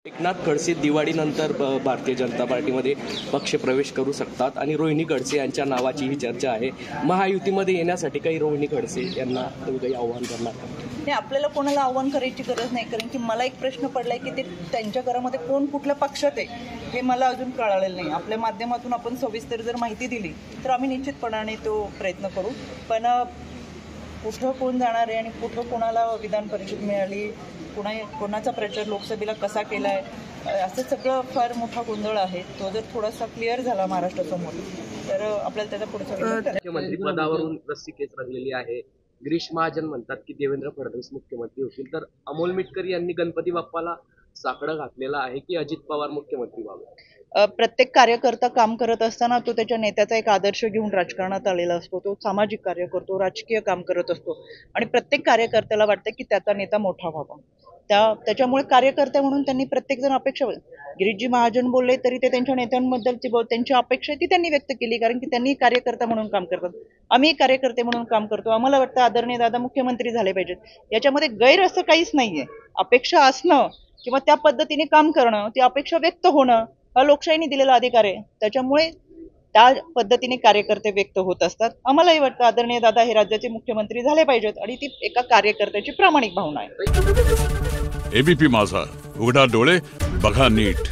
एकनाथ खडसे दिवाळीनंतर भारतीय जनता पार्टीमध्ये पक्ष प्रवेश करू शकतात आणि रोहिणी खडसे यांच्या नावाची ही चर्चा आहे। महायुतीमध्ये येण्यासाठी काही रोहिणी खडसे यांना तुम्ही काही आव्हान करणार का? नाही, आपल्याला कोणाला आव्हान करायची गरज नाही, कारण की मला एक प्रश्न पडलाय की ते त्यांच्या घरामध्ये कोण कुठल्या पक्षात आहे हे मला अजून कळालेलं नाही। आपल्या माध्यमातून आपण सविस्तर जर माहिती दिली तर आम्ही निश्चितपणाने तो प्रयत्न करू, पण कुठं कोण जाणार आहे आणि कुठं कोणाला विधान परिषद मिळाली, कोणाचा प्रचार लोकसभेला कसा केला आहे, असं सगळं फार मोठा गोंधळ आहे। तो जर थोडासा क्लिअर झाला महाराष्ट्रासमोर तर आपल्याला त्याचा पुढचा मुख्यमंत्री पदावरून रस्सीखेच रंगलेली आहे। गिरीश महाजन म्हणतात की देवेंद्र फडणवीस मुख्यमंत्री होतील, तर अमोल मिटकर यांनी गणपती बाप्पाला साकडं घातलेलं आहे की अजित पवार मुख्यमंत्री व्हावे। प्रत्येक कार्यकर्ता काम करत असताना तो त्याच्या नेत्याचा एक आदर्श घेऊन राजकारणात आलेला असतो। तो सामाजिक कार्य करतो, राजकीय काम करत असतो आणि प्रत्येक कार्यकर्त्याला वाटतं की त्याचा नेता मोठा व्हावा। त्याच्यामुळे कार्यकर्ते म्हणून त्यांनी प्रत्येकजण अपेक्षा, गिरीशजी महाजन बोलले तरी ते त्यांच्या नेत्यांबद्दलची त्यांची अपेक्षा आहे ती त्यांनी व्यक्त केली, कारण की त्यांनी कार्यकर्ता म्हणून काम करतात, आम्ही कार्यकर्ते म्हणून काम करतो। आम्हाला वाटतं आदरणीय दादा मुख्यमंत्री झाले पाहिजेत, याच्यामध्ये गैर असं काहीच नाहीये। अपेक्षा असणं किंवा त्या पद्धतीने काम करणं, ती अपेक्षा व्यक्त होणं हा लोकशाहीने दिलेला अधिकार आहे। त्याच्यामुळे त्या पद्धतीने कार्यकर्ते व्यक्त होत असतात। आम्हालाही वाटतं आदरणीय दादा हे राज्याचे मुख्यमंत्री झाले पाहिजेत आणि ती एका कार्यकर्त्याची प्रामाणिक भावना आहे। एबीपी माझा, उघडा डोळे बघा नीट।